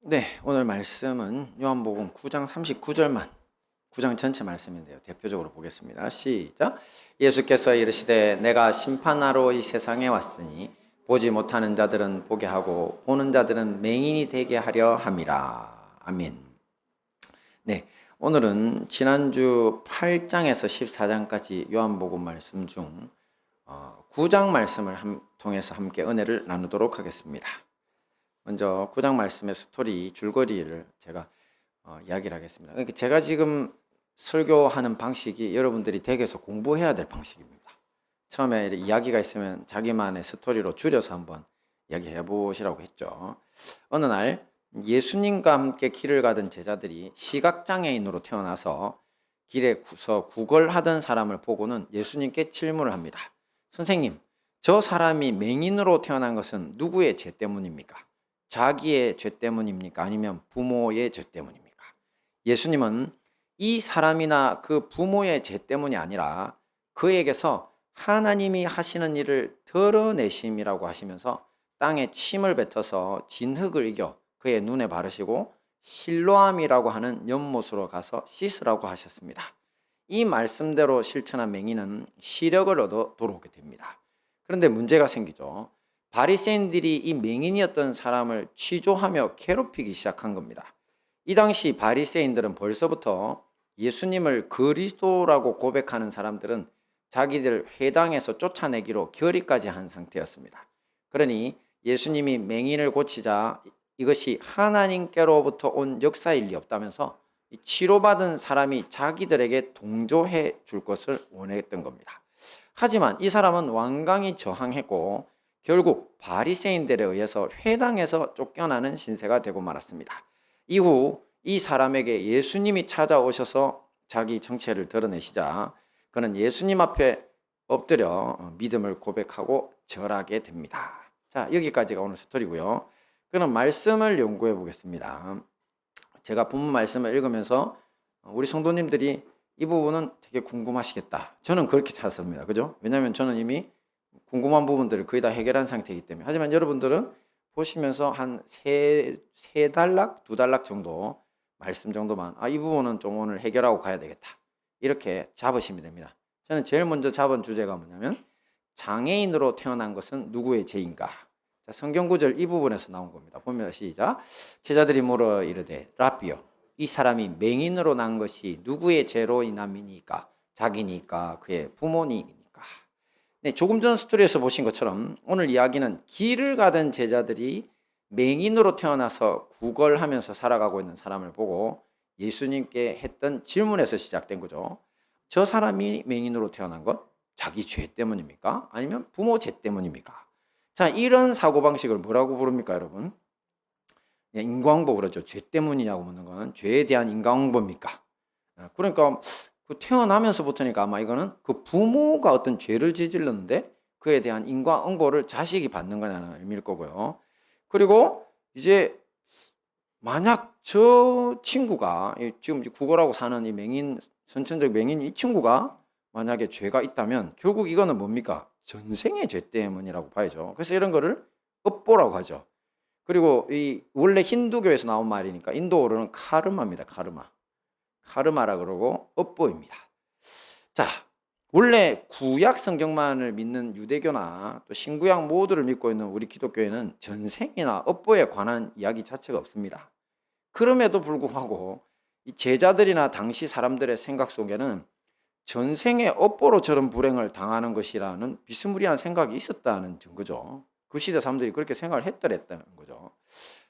네, 오늘 말씀은 요한복음 9장 39절만 9장 전체 말씀인데요. 대표적으로 보겠습니다. 시작. 예수께서 이르시되 내가 심판하러 이 세상에 왔으니 보지 못하는 자들은 보게 하고 보는 자들은 맹인이 되게 하려 함이라. 아멘. 네, 오늘은 지난주 8장에서 14장까지 요한복음 말씀 중 9장 말씀을 통해서 함께 은혜를 나누도록 하겠습니다. 먼저 9장 말씀의 스토리 줄거리를 제가 이야기를 하겠습니다. 그러니까 제가 지금 설교하는 방식이 여러분들이 댁에서 공부해야 될 방식입니다. 처음에 이야기가 있으면 자기만의 스토리로 줄여서 한번 이야기해 보시라고 했죠. 어느 날 예수님과 함께 길을 가던 제자들이 시각장애인으로 태어나서 길에서 구걸하던 사람을 보고는 예수님께 질문을 합니다. 선생님, 저 사람이 맹인으로 태어난 것은 누구의 죄 때문입니까? 자기의 죄 때문입니까? 아니면 부모의 죄 때문입니까? 예수님은 이 사람이나 그 부모의 죄 때문이 아니라 그에게서 하나님이 하시는 일을 드러내심이라고 하시면서 땅에 침을 뱉어서 진흙을 이겨 그의 눈에 바르시고 실로암이라고 하는 연못으로 가서 씻으라고 하셨습니다. 이 말씀대로 실천한 맹인은 시력을 얻어 돌아오게 됩니다. 그런데 문제가 생기죠. 바리새인들이 이 맹인이었던 사람을 취조하며 괴롭히기 시작한 겁니다. 이 당시 바리새인들은 벌써부터 예수님을 그리스도라고 고백하는 사람들은 자기들 회당에서 쫓아내기로 결의까지 한 상태였습니다. 그러니 예수님이 맹인을 고치자 이것이 하나님께로부터 온 역사일 리 없다면서 치료받은 사람이 자기들에게 동조해 줄 것을 원했던 겁니다. 하지만 이 사람은 완강히 저항했고 결국 바리새인들에 의해서 회당에서 쫓겨나는 신세가 되고 말았습니다. 이후 이 사람에게 예수님이 찾아오셔서 자기 정체를 드러내시자 그는 예수님 앞에 엎드려 믿음을 고백하고 절하게 됩니다. 자, 여기까지가 오늘 스토리고요. 그럼 말씀을 연구해 보겠습니다. 제가 본문 말씀을 읽으면서 우리 성도님들이 이 부분은 되게 궁금하시겠다. 저는 그렇게 찾았습니다. 그죠? 왜냐하면 저는 이미 궁금한 부분들을 거의 다 해결한 상태이기 때문에. 하지만 여러분들은 보시면서 한 세 달락, 두 달락 정도 말씀 정도만 이 부분은 좀 오늘 해결하고 가야 되겠다. 이렇게 잡으시면 됩니다. 저는 제일 먼저 잡은 주제가 뭐냐면 장애인으로 태어난 것은 누구의 죄인가? 자, 성경 구절 이 부분에서 나온 겁니다. 보면 시작. 제자들이 물어 이르되 라비요, 이 사람이 맹인으로 난 것이 누구의 죄로 인함이니까? 자기니까 그의 부모니까? 네, 조금 전 스토리에서 보신 것처럼 오늘 이야기는 길을 가던 제자들이 맹인으로 태어나서 구걸하면서 살아가고 있는 사람을 보고 예수님께 했던 질문에서 시작된 거죠. 저 사람이 맹인으로 태어난 것 자기 죄 때문입니까? 아니면 부모 죄 때문입니까? 자, 이런 사고방식을 뭐라고 부릅니까, 여러분? 인과응보 그러죠. 죄 때문이냐고 묻는 건 죄에 대한 인과응보입니까? 그러니까 태어나면서부터니까 아마 이거는 그 부모가 어떤 죄를 저질렀는데 그에 대한 인과응보를 자식이 받는 거냐는 의미일 거고요. 그리고 이제 만약 저 친구가 지금 구걸하고 사는 이 맹인, 선천적 맹인 이 친구가 만약에 죄가 있다면 결국 이거는 뭡니까? 전생의 죄 때문이라고 봐야죠. 그래서 이런 거를 업보라고 하죠. 그리고 이 원래 힌두교에서 나온 말이니까 인도어로는 카르마입니다. 카르마라 그러고 업보입니다. 자, 원래 구약 성경만을 믿는 유대교나 또 신구약 모두를 믿고 있는 우리 기독교에는 전생이나 업보에 관한 이야기 자체가 없습니다. 그럼에도 불구하고 이 제자들이나 당시 사람들의 생각 속에는 전생의 업보로 저런 불행을 당하는 것이라는 비스무리한 생각이 있었다는 증거죠. 그 시대 사람들이 그렇게 생각을 했더랬다는 거죠.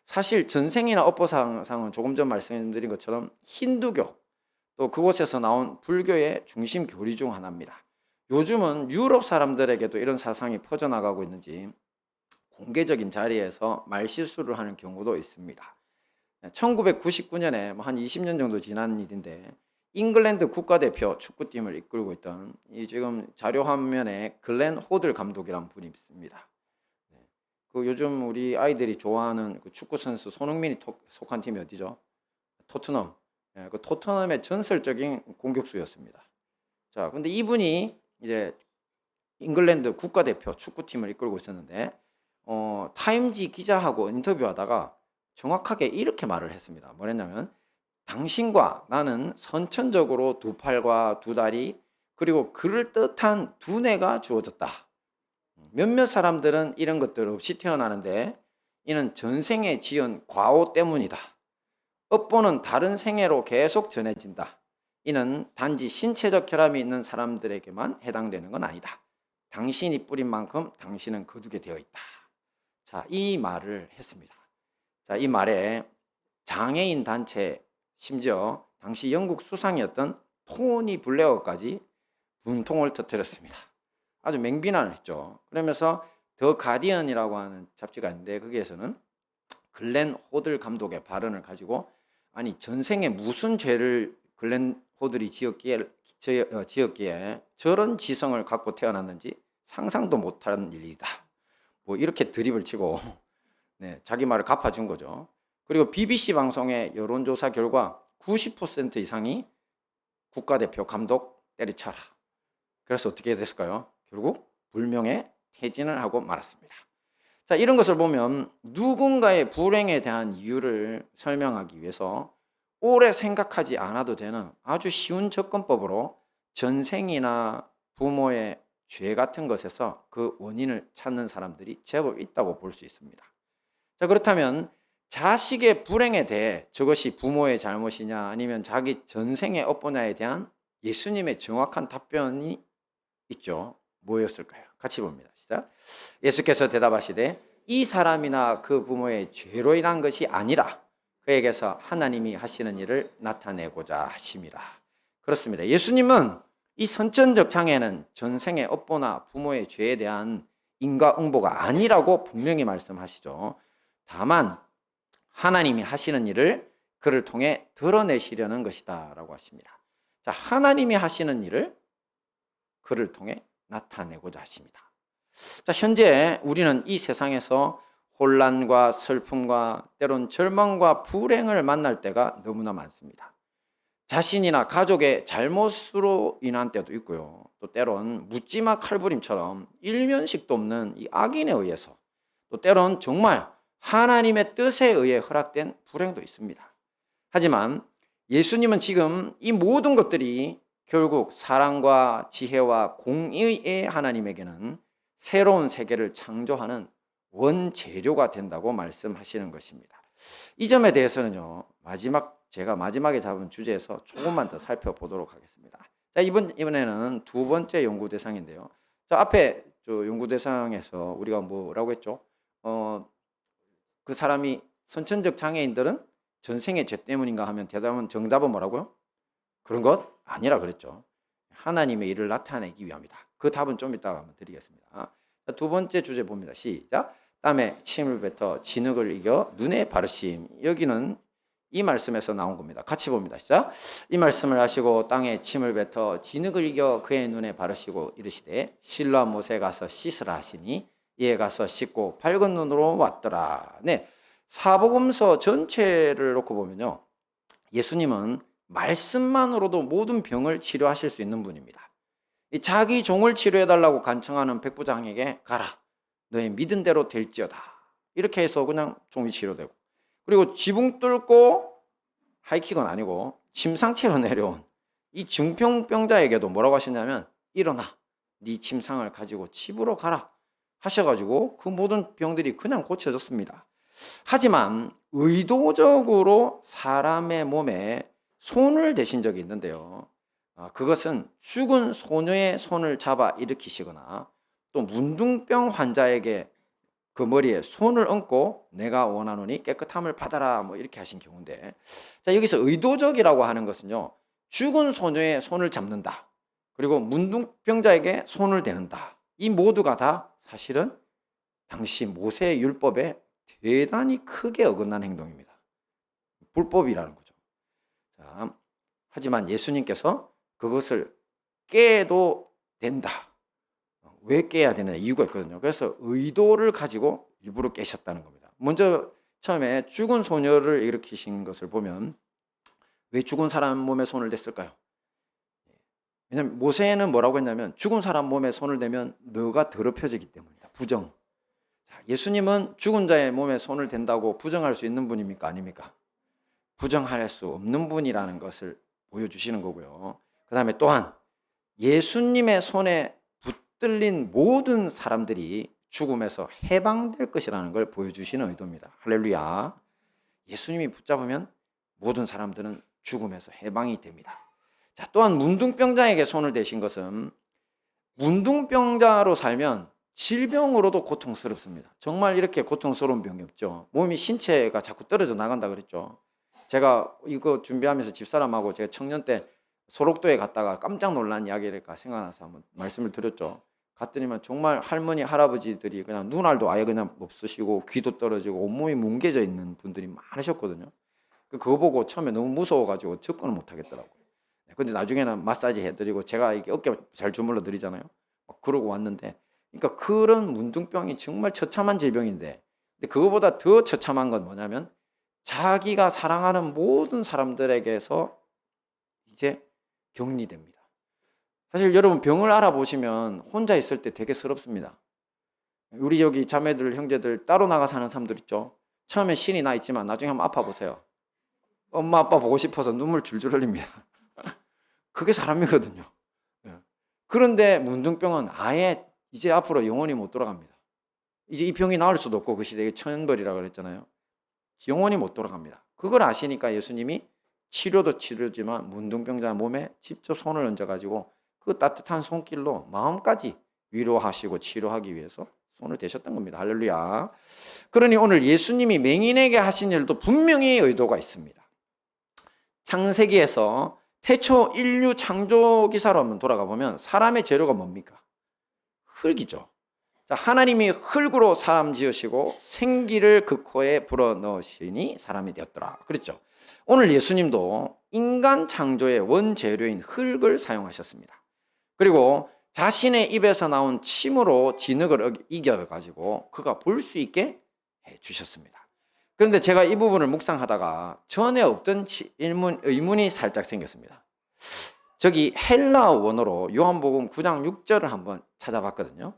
사실 전생이나 업보상은 조금 전 말씀드린 것처럼 힌두교 또 그곳에서 나온 불교의 중심 교리 중 하나입니다. 요즘은 유럽 사람들에게도 이런 사상이 퍼져나가고 있는지 공개적인 자리에서 말실수를 하는 경우도 있습니다. 1999년에 한 20년 정도 지난 일인데 잉글랜드 국가대표 축구팀을 이끌고 있던 이 지금 자료 화면에 글렌 호들 감독이란 분이 있습니다. 그 요즘 우리 아이들이 좋아하는 그 축구 선수 손흥민이 속한 팀이 어디죠? 토트넘. 그 토트넘의 전설적인 공격수였습니다. 자, 근데 이분이 이제 잉글랜드 국가대표 축구팀을 이끌고 있었는데 타임지 기자하고 인터뷰하다가 정확하게 이렇게 말을 했습니다. 뭐랬냐면 당신과 나는 선천적으로 두 팔과 두 다리 그리고 그럴듯한 두뇌가 주어졌다. 몇몇 사람들은 이런 것들 없이 태어나는데 이는 전생에 지은 과오 때문이다. 업보는 다른 생애로 계속 전해진다. 이는 단지 신체적 결함이 있는 사람들에게만 해당되는 건 아니다. 당신이 뿌린 만큼 당신은 거두게 되어 있다. 자, 이 말을 했습니다. 자, 이 말에 장애인 단체, 심지어 당시 영국 수상이었던 토니 블레어까지 분통을 터뜨렸습니다. 아주 맹비난을 했죠. 그러면서 더 가디언이라고 하는 잡지가 있는데 거기에서는 글렌 호들 감독의 발언을 가지고 아니 전생에 무슨 죄를 글렌 호들이 지었기에 저런 지성을 갖고 태어났는지 상상도 못한 일이다. 뭐 이렇게 드립을 치고 네, 자기 말을 갚아준 거죠. 그리고 BBC 방송의 여론조사 결과 90% 이상이 국가대표 감독 때려쳐라. 그래서 어떻게 됐을까요? 결국 불명예 퇴진을 하고 말았습니다. 자, 이런 것을 보면 누군가의 불행에 대한 이유를 설명하기 위해서 오래 생각하지 않아도 되는 아주 쉬운 접근법으로 전생이나 부모의 죄 같은 것에서 그 원인을 찾는 사람들이 제법 있다고 볼 수 있습니다. 자, 그렇다면 자식의 불행에 대해 저것이 부모의 잘못이냐 아니면 자기 전생의 업보냐에 대한 예수님의 정확한 답변이 있죠. 뭐였을까요? 같이 봅니다. 시작. 예수께서 대답하시되 이 사람이나 그 부모의 죄로 인한 것이 아니라 그에게서 하나님이 하시는 일을 나타내고자 하심이라. 그렇습니다. 예수님은 이 선천적 장애는 전생의 업보나 부모의 죄에 대한 인과응보가 아니라고 분명히 말씀하시죠. 다만 하나님이 하시는 일을 그를 통해 드러내시려는 것이다 라고 하십니다. 자, 하나님이 하시는 일을 그를 통해 나타내고자 하십니다. 자, 현재 우리는 이 세상에서 혼란과 슬픔과 때론 절망과 불행을 만날 때가 너무나 많습니다. 자신이나 가족의 잘못으로 인한 때도 있고요. 또 때론 묻지마 칼부림처럼 일면식도 없는 이 악인에 의해서 또 때론 정말 하나님의 뜻에 의해 허락된 불행도 있습니다. 하지만 예수님은 지금 이 모든 것들이 결국 사랑과 지혜와 공의의 하나님에게는 새로운 세계를 창조하는 원재료가 된다고 말씀하시는 것입니다. 이 점에 대해서는요, 제가 마지막에 잡은 주제에서 조금만 더 살펴보도록 하겠습니다. 자, 이번에는 두 번째 연구 대상인데요. 자, 앞에 연구 대상에서 우리가 뭐라고 했죠? 그 사람이 선천적 장애인들은 전생의 죄 때문인가 하면 정답은 뭐라고요? 그런 것 아니라 그랬죠. 하나님의 일을 나타내기 위함이다. 그 답은 좀 이따가 한번 드리겠습니다. 자, 두 번째 주제 봅니다. 시작. 땀에 침을 뱉어 진흙을 이겨 눈에 바르심. 여기는 이 말씀에서 나온 겁니다. 같이 봅니다. 시작. 이 말씀을 하시고 땅에 침을 뱉어 진흙을 이겨 그의 눈에 바르시고 이르시되 실로암 못에 가서 씻으라 하시니 이에 가서 씻고 밝은 눈으로 왔더라. 네, 사복음서 전체를 놓고 보면요, 예수님은 말씀만으로도 모든 병을 치료하실 수 있는 분입니다. 자기 종을 치료해달라고 간청하는 백부장에게 가라, 너의 믿은 대로 될지어다, 이렇게 해서 그냥 종이 치료되고, 그리고 지붕 뚫고 하이킥은 아니고 침상체로 내려온 이 중풍병자에게도 뭐라고 하시냐면 일어나 네 침상을 가지고 집으로 가라 하셔가지고 그 모든 병들이 그냥 고쳐졌습니다. 하지만 의도적으로 사람의 몸에 손을 대신 적이 있는데요, 그것은 죽은 소녀의 손을 잡아 일으키시거나 또 문둥병 환자에게 그 머리에 손을 얹고 내가 원하노니 깨끗함을 받아라 뭐 이렇게 하신 경우인데, 자, 여기서 의도적이라고 하는 것은요, 죽은 소녀의 손을 잡는다, 그리고 문둥병자에게 손을 대는다, 이 모두가 다 사실은 당시 모세의 율법에 대단히 크게 어긋난 행동입니다. 불법이라는 거죠. 자, 하지만 예수님께서 그것을 깨도 된다. 왜 깨야 되는 이유가 있거든요. 그래서 의도를 가지고 일부러 깨셨다는 겁니다. 먼저 처음에 죽은 소녀를 일으키신 것을 보면 왜 죽은 사람 몸에 손을 댔을까요? 왜냐하면 모세는 뭐라고 했냐면 죽은 사람 몸에 손을 대면 너가 더럽혀지기 때문이다. 부정. 자, 예수님은 죽은 자의 몸에 손을 댄다고 부정할 수 있는 분입니까? 아닙니까? 부정할 수 없는 분이라는 것을 보여주시는 거고요. 그 다음에 또한 예수님의 손에 붙들린 모든 사람들이 죽음에서 해방될 것이라는 걸 보여주시는 의도입니다. 할렐루야. 예수님이 붙잡으면 모든 사람들은 죽음에서 해방이 됩니다. 자, 또한 문둥병자에게 손을 대신 것은 문둥병자로 살면 질병으로도 고통스럽습니다. 정말 이렇게 고통스러운 병이 없죠. 몸이 신체가 자꾸 떨어져 나간다 그랬죠. 제가 이거 준비하면서 집사람하고 제가 청년 때 소록도에 갔다가 깜짝 놀란 이야기를 생각나서 한번 말씀을 드렸죠. 갔더니만 정말 할머니 할아버지들이 그냥 눈알도 아예 그냥 없으시고 귀도 떨어지고 온몸이 뭉개져 있는 분들이 많으셨거든요. 그거 보고 처음에 너무 무서워가지고 접근을 못 하겠더라고요. 근데 나중에는 마사지 해드리고 제가 이게 어깨 잘 주물러 드리잖아요. 막 그러고 왔는데, 그러니까 그런 문둥병이 정말 처참한 질병인데, 근데 그거보다 더 처참한 건 뭐냐면 자기가 사랑하는 모든 사람들에게서 이제 격리됩니다. 사실 여러분 병을 알아보시면 혼자 있을 때 되게 서럽습니다. 우리 여기 자매들 형제들 따로 나가 사는 사람들 있죠. 처음에 신이 나 있지만 나중에 한번 아파 보세요. 엄마 아빠 보고 싶어서 눈물 줄줄 흘립니다. 그게 사람이거든요. 그런데 문둥병은 아예 이제 앞으로 영원히 못 돌아갑니다. 이제 이 병이 나을 수도 없고 그 시대에 천벌이라고 그랬잖아요. 영원히 못 돌아갑니다. 그걸 아시니까 예수님이 치료도 치료지만 문둥병자 몸에 직접 손을 얹어가지고 그 따뜻한 손길로 마음까지 위로하시고 치료하기 위해서 손을 대셨던 겁니다. 할렐루야. 그러니 오늘 예수님이 맹인에게 하신 일도 분명히 의도가 있습니다. 창세기에서 태초 인류 창조 기사로 한번 돌아가 보면 사람의 재료가 뭡니까? 흙이죠. 자, 하나님이 흙으로 사람 지으시고 생기를 그 코에 불어넣으시니 사람이 되었더라. 그랬죠. 오늘 예수님도 인간 창조의 원재료인 흙을 사용하셨습니다. 그리고 자신의 입에서 나온 침으로 진흙을 이겨가지고 그가 볼 수 있게 해주셨습니다. 그런데 제가 이 부분을 묵상하다가 전에 없던 의문이 살짝 생겼습니다. 저기 헬라 원어로 요한복음 9장 6절을 한번 찾아봤거든요.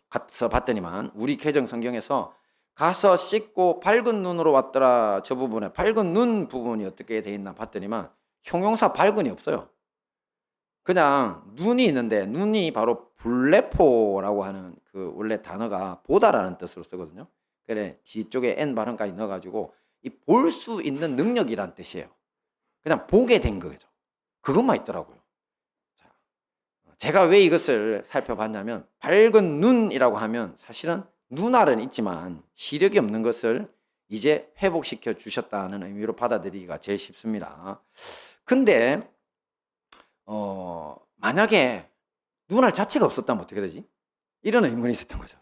가서 봤더니만 우리 개정 성경에서 가서 씻고 밝은 눈으로 왔더라, 저 부분에 밝은 눈 부분이 어떻게 돼 있나 봤더니만 형용사 밝은이 없어요. 그냥 눈이 있는데 눈이 바로 블레포라고 하는 그 원래 단어가 보다라는 뜻으로 쓰거든요. 그래 뒤쪽에 N 발음까지 넣어가지고 이 볼 수 있는 능력이란 뜻이에요. 그냥 보게 된 거죠. 그것만 있더라고요. 자, 제가 왜 이것을 살펴봤냐면 밝은 눈이라고 하면 사실은 눈알은 있지만 시력이 없는 것을 이제 회복시켜 주셨다는 의미로 받아들이기가 제일 쉽습니다. 근데 만약에 눈알 자체가 없었다면 어떻게 되지? 이런 의문이 있었던 거죠.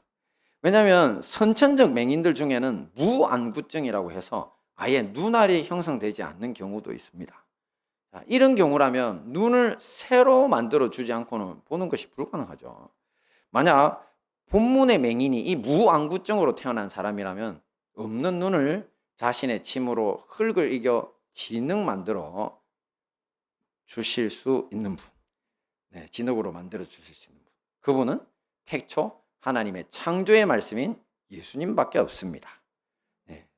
왜냐하면 선천적 맹인들 중에는 무안구증이라고 해서 아예 눈알이 형성되지 않는 경우도 있습니다. 자, 이런 경우라면 눈을 새로 만들어 주지 않고는 보는 것이 불가능하죠. 만약 본문의 맹인이 이 무안구증으로 태어난 사람이라면 없는 눈을 자신의 침으로 흙을 이겨 진흙 만들어 주실 수 있는 분, 진흙으로 만들어 주실 수 있는 분, 그분은 태초 하나님의 창조의 말씀인 예수님밖에 없습니다.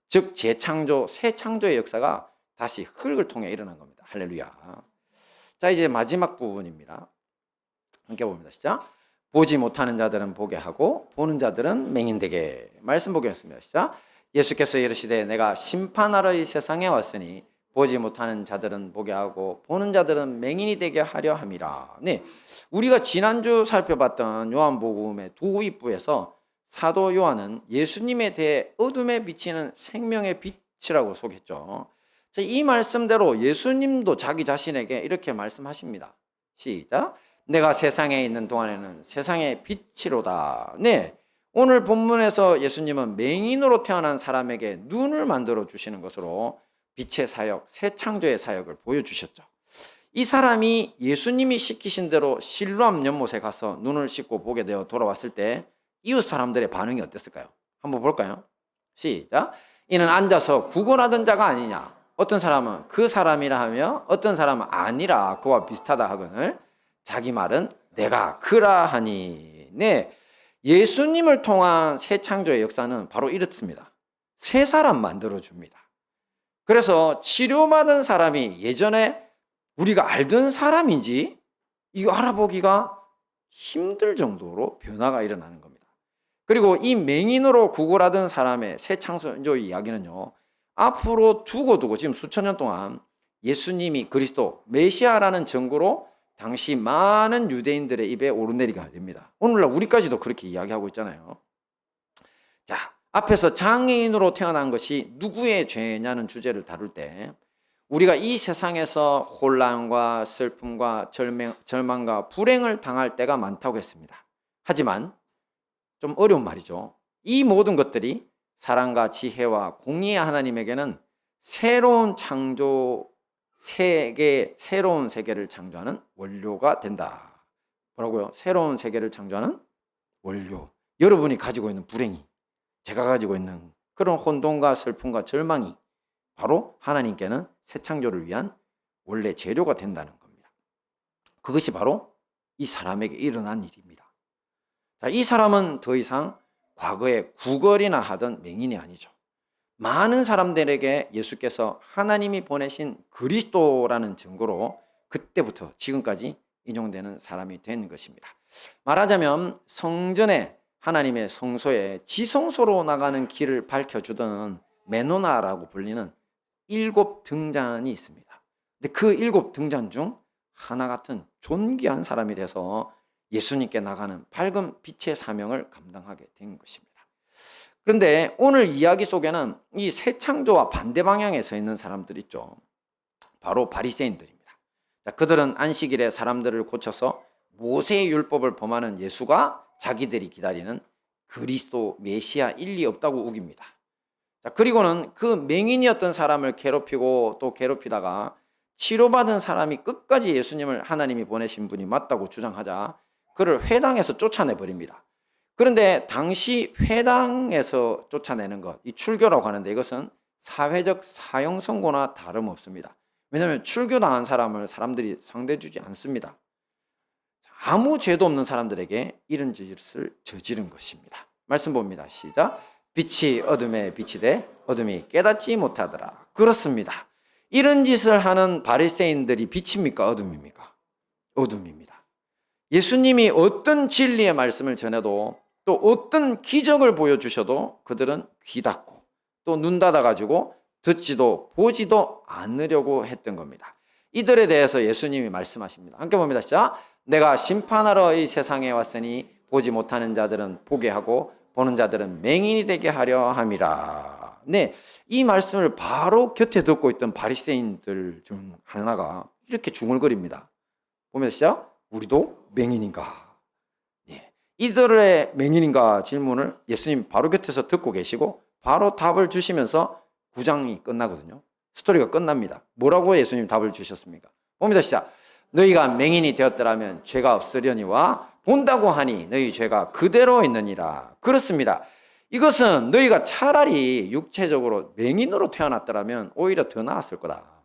즉 재창조, 새 창조의 역사가 다시 흙을 통해 일어난 겁니다. 할렐루야. 자, 이제 마지막 부분입니다. 함께 봅니다. 시작. 보지 못하는 자들은 보게 하고 보는 자들은 맹인되게. 말씀 보겠습니다. 시작. 예수께서 이르시되 내가 심판하러 이 세상에 왔으니 보지 못하는 자들은 보게 하고 보는 자들은 맹인이 되게 하려 함이라. 네, 우리가 지난주 살펴봤던 요한복음의 도입부에서 사도 요한은 예수님에 대해 어둠에 비치는 생명의 빛이라고 소개했죠. 이 말씀대로 예수님도 자기 자신에게 이렇게 말씀하십니다. 시작. 내가 세상에 있는 동안에는 세상의 빛이로다. 네, 오늘 본문에서 예수님은 맹인으로 태어난 사람에게 눈을 만들어 주시는 것으로 빛의 사역, 새 창조의 사역을 보여주셨죠. 이 사람이 예수님이 시키신 대로 실로암 연못에 가서 눈을 씻고 보게 되어 돌아왔을 때 이웃 사람들의 반응이 어땠을까요? 한번 볼까요? 시작. 이는 앉아서 구걸하던 자가 아니냐. 어떤 사람은 그 사람이라 하며 어떤 사람은 아니라 그와 비슷하다 하거늘 자기 말은 내가 그라 하니. 네, 예수님을 통한 새 창조의 역사는 바로 이렇습니다. 새 사람 만들어줍니다. 그래서 치료받은 사람이 예전에 우리가 알던 사람인지 이거 알아보기가 힘들 정도로 변화가 일어나는 겁니다. 그리고 이 맹인으로 구걸하던 사람의 새 창조 이야기는요, 앞으로 두고 지금 수천 년 동안 예수님이 그리스도 메시아라는 증거로 당시 많은 유대인들의 입에 오르내리게 됩니다. 오늘날 우리까지도 그렇게 이야기하고 있잖아요. 자, 앞에서 장애인으로 태어난 것이 누구의 죄냐는 주제를 다룰 때 우리가 이 세상에서 혼란과 슬픔과 절망과 불행을 당할 때가 많다고 했습니다. 하지만 좀 어려운 말이죠. 이 모든 것들이 사랑과 지혜와 공의의 하나님에게는 새로운 세계를 창조하는 원료가 된다. 뭐라고요? 새로운 세계를 창조하는 원료. 여러분이 가지고 있는 불행이, 제가 가지고 있는 그런 혼돈과 슬픔과 절망이 바로 하나님께는 새 창조를 위한 원래 재료가 된다는 겁니다. 그것이 바로 이 사람에게 일어난 일입니다. 자, 이 사람은 더 이상 과거에 구걸이나 하던 맹인이 아니죠. 많은 사람들에게 예수께서 하나님이 보내신 그리스도라는 증거로 그때부터 지금까지 인용되는 사람이 된 것입니다. 말하자면 성전에, 하나님의 성소에 지성소로 나가는 길을 밝혀주던 메노나라고 불리는 7 등잔이 있습니다. 근데 그 7 등잔 중 하나 같은 존귀한 사람이 돼서 예수님께 나가는 밝은 빛의 사명을 감당하게 된 것입니다. 그런데 오늘 이야기 속에는 이 새 창조와 반대 방향에 서 있는 사람들 있죠. 바로 바리새인들입니다. 그들은 안식일에 사람들을 고쳐서 모세의 율법을 범하는 예수가 자기들이 기다리는 그리스도 메시아 일리 없다고 우깁니다. 그리고는 그 맹인이었던 사람을 괴롭히고 또 괴롭히다가 치료받은 사람이 끝까지 예수님을 하나님이 보내신 분이 맞다고 주장하자 그를 회당에서 쫓아내버립니다. 그런데 당시 회당에서 쫓아내는 것, 이 출교라고 하는데 이것은 사회적 사형 선고나 다름없습니다. 왜냐하면 출교당한 사람을 사람들이 상대해주지 않습니다. 아무 죄도 없는 사람들에게 이런 짓을 저지른 것입니다. 말씀 봅니다. 시작. 빛이 어둠에 비치되 어둠이 깨닫지 못하더라. 그렇습니다. 이런 짓을 하는 바리새인들이 빛입니까? 어둠입니까? 어둠입니다. 예수님이 어떤 진리의 말씀을 전해도 또 어떤 기적을 보여주셔도 그들은 귀 닫고 또 눈 닫아가지고 듣지도 보지도 않으려고 했던 겁니다. 이들에 대해서 예수님이 말씀하십니다. 함께 봅니다. 시작. 내가 심판하러 이 세상에 왔으니 보지 못하는 자들은 보게 하고 보는 자들은 맹인이 되게 하려 함이라. 네, 이 말씀을 바로 곁에 듣고 있던 바리새인들 중 하나가 이렇게 중얼거립니다. 보면서 시작. 우리도 맹인인가? 네, 이들의 맹인인가 질문을 예수님 바로 곁에서 듣고 계시고 바로 답을 주시면서 9장이 끝나거든요. 스토리가 끝납니다. 뭐라고 예수님 답을 주셨습니까? 봅니다. 시작. 너희가 맹인이 되었더라면 죄가 없으려니와 본다고 하니 너희 죄가 그대로 있느니라. 그렇습니다. 이것은 너희가 차라리 육체적으로 맹인으로 태어났더라면 오히려 더 나았을 거다.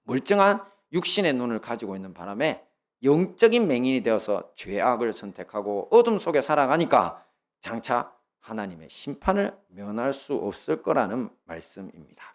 멀쩡한 육신의 눈을 가지고 있는 바람에 영적인 맹인이 되어서 죄악을 선택하고 어둠 속에 살아가니까 장차 하나님의 심판을 면할 수 없을 거라는 말씀입니다.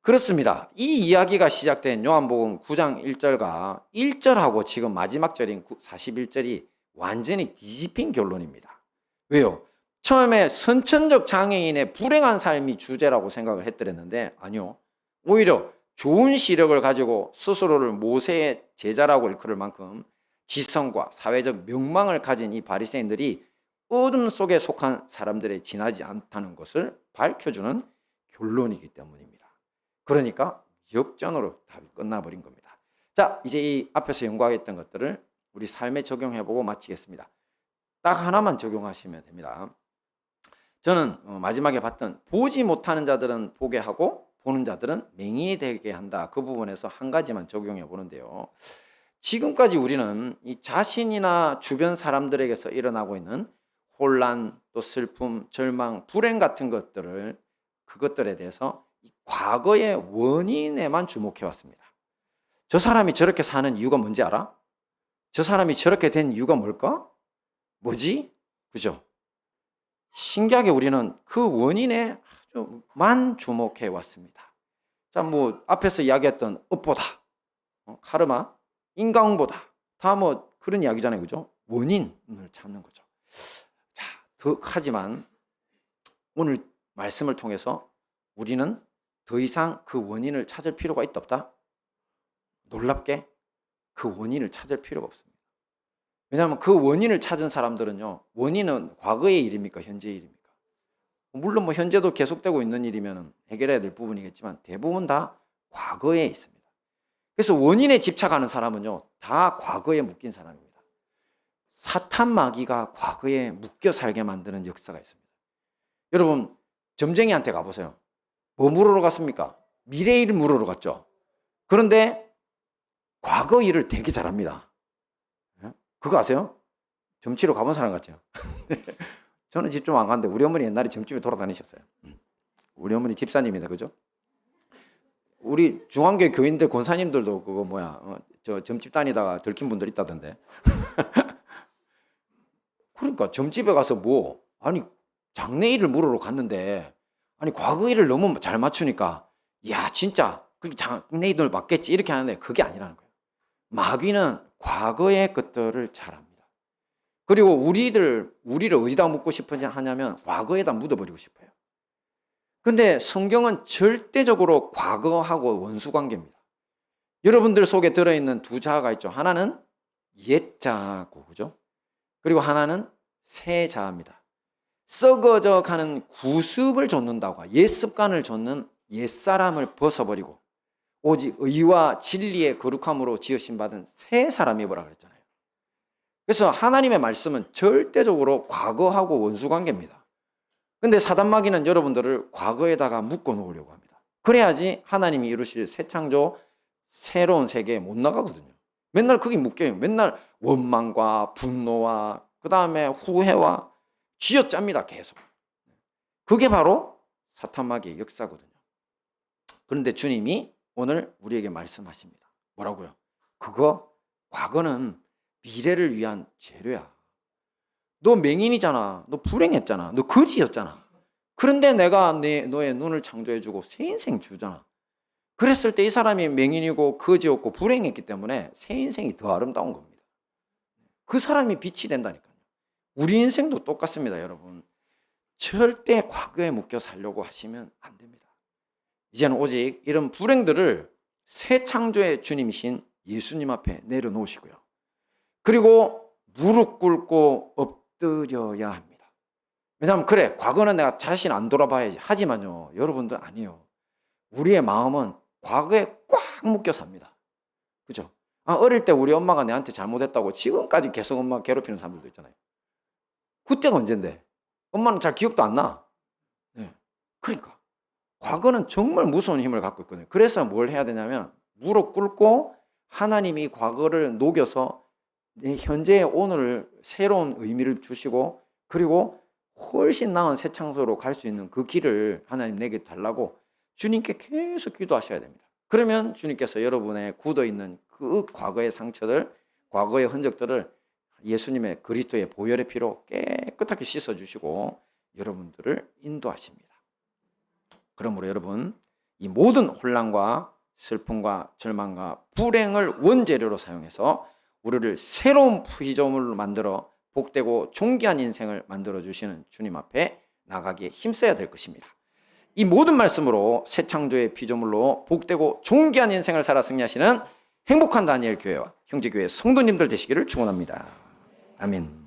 그렇습니다. 이 이야기가 시작된 요한복음 9장 1절과 1절하고 지금 마지막 절인 41절이 완전히 뒤집힌 결론입니다. 왜요? 처음에 선천적 장애인의 불행한 삶이 주제라고 생각을 했더랬는데 아니요. 오히려 좋은 시력을 가지고 스스로를 모세의 제자라고 일컬을 만큼 지성과 사회적 명망을 가진 이 바리새인들이 어둠 속에 속한 사람들에 지나지 않다는 것을 밝혀주는 결론이기 때문입니다. 그러니까 역전으로 답이 끝나버린 겁니다. 자, 이제 이 앞에서 연구하겠던 것들을 우리 삶에 적용해보고 마치겠습니다. 딱 하나만 적용하시면 됩니다. 저는 마지막에 봤던 보지 못하는 자들은 보게 하고 보는 자들은 맹인이 되게 한다. 그 부분에서 한 가지만 적용해 보는데요. 지금까지 우리는 이 자신이나 주변 사람들에게서 일어나고 있는 혼란, 또 슬픔, 절망, 불행 같은 그것들에 대해서 과거의 원인에만 주목해 왔습니다. 저 사람이 저렇게 사는 이유가 뭔지 알아? 저 사람이 저렇게 된 이유가 뭘까? 뭐지? 그죠? 신기하게 우리는 그 원인에 아주만 주목해 왔습니다. 자, 뭐 앞에서 이야기했던 업보다, 카르마, 인과응보다 다 뭐 그런 이야기잖아요, 그죠? 원인을 찾는 거죠. 자, 하지만 오늘 말씀을 통해서 우리는 더 이상 그 원인을 찾을 필요가 있다 없다? 놀랍게 그 원인을 찾을 필요가 없습니다. 왜냐하면 그 원인을 찾은 사람들은요, 원인은 과거의 일입니까? 현재의 일입니까? 물론 뭐 현재도 계속되고 있는 일이면 해결해야 될 부분이겠지만 대부분 다 과거에 있습니다. 그래서 원인에 집착하는 사람은요, 다 과거에 묶인 사람입니다. 사탄 마귀가 과거에 묶여 살게 만드는 역사가 있습니다. 여러분, 점쟁이한테 가보세요. 뭐 물으러 갔습니까? 미래 일 물으러 갔죠. 그런데 과거 일을 되게 잘합니다. 그거 아세요? 점치러 가본 사람 같죠? 저는 집 좀 안 갔는데 우리 어머니 옛날에 점집에 돌아다니셨어요. 우리 어머니 집사님이다, 그죠? 우리 중앙교회 교인들 권사님들도 그거 저 점집 다니다가 들킨 분들 있다던데. 그러니까 점집에 가서 아니 장래 일을 물으러 갔는데 아니 과거 일을 너무 잘 맞추니까 야 진짜 그게 장래 일을 맞겠지 이렇게 하는데 그게 아니라는 거예요. 마귀는 과거의 것들을 잘합니다. 그리고 우리를 어디다 묻고 싶으냐 하냐면 과거에다 묻어버리고 싶어요. 근데 성경은 절대적으로 과거하고 원수관계입니다. 여러분들 속에 들어있는 두 자아가 있죠. 하나는 옛자아고, 그죠? 그리고 하나는 새자아입니다. 썩어져 가는 구습을 좇는다고, 옛 습관을 좇는 옛사람을 벗어버리고 오직 의와 진리의 거룩함으로 지으심 받은 새 사람이 뭐라 그랬잖아요. 그래서 하나님의 말씀은 절대적으로 과거하고 원수관계입니다. 근데 사단 마귀는 여러분들을 과거에다가 묶어 놓으려고 합니다. 그래야지 하나님이 이루실 새 창조, 새로운 세계에 못 나가거든요. 맨날 그게 묶여요. 맨날 원망과 분노와 그 다음에 후회와 쥐어짭니다, 계속. 그게 바로 사탄 마귀의 역사거든요. 그런데 주님이 오늘 우리에게 말씀하십니다. 뭐라고요? 과거는 미래를 위한 재료야. 너 맹인이잖아. 너 불행했잖아. 너 거지였잖아. 그런데 내가 너의 눈을 창조해주고 새 인생 주잖아. 그랬을 때 이 사람이 맹인이고 거지였고 불행했기 때문에 새 인생이 더 아름다운 겁니다. 그 사람이 빛이 된다니까요. 우리 인생도 똑같습니다, 여러분. 절대 과거에 묶여 살려고 하시면 안 됩니다. 이제는 오직 이런 불행들을 새 창조의 주님이신 예수님 앞에 내려놓으시고요. 그리고 무릎 꿇고 엎드려야 합니다. 왜냐하면 그래, 과거는 내가 자신 안 돌아봐야지. 하지만요, 여러분들 아니에요. 우리의 마음은 과거에 꽉 묶여 삽니다. 그죠? 어릴 때 우리 엄마가 내한테 잘못했다고 지금까지 계속 엄마 괴롭히는 사람들도 있잖아요. 그때가 언젠데? 엄마는 잘 기억도 안 나. 네. 그러니까 과거는 정말 무서운 힘을 갖고 있거든요. 그래서 뭘 해야 되냐면 무릎 꿇고 하나님이 과거를 녹여서 내 현재의 오늘을 새로운 의미를 주시고 그리고 훨씬 나은 새 창조로 갈 수 있는 그 길을 하나님 내게 달라고 주님께 계속 기도하셔야 됩니다. 그러면 주님께서 여러분의 굳어있는 그 과거의 상처들, 과거의 흔적들을 예수님의 그리스도의 보혈의 피로 깨끗하게 씻어주시고 여러분들을 인도하십니다. 그러므로 여러분, 이 모든 혼란과 슬픔과 절망과 불행을 원재료로 사용해서 우리를 새로운 피조물로 만들어 복되고 존귀한 인생을 만들어주시는 주님 앞에 나가기에 힘써야 될 것입니다. 이 모든 말씀으로 새 창조의 피조물로 복되고 존귀한 인생을 살아 승리하시는 행복한 다니엘 교회와 형제교회 성도님들 되시기를 축원합니다. 아멘.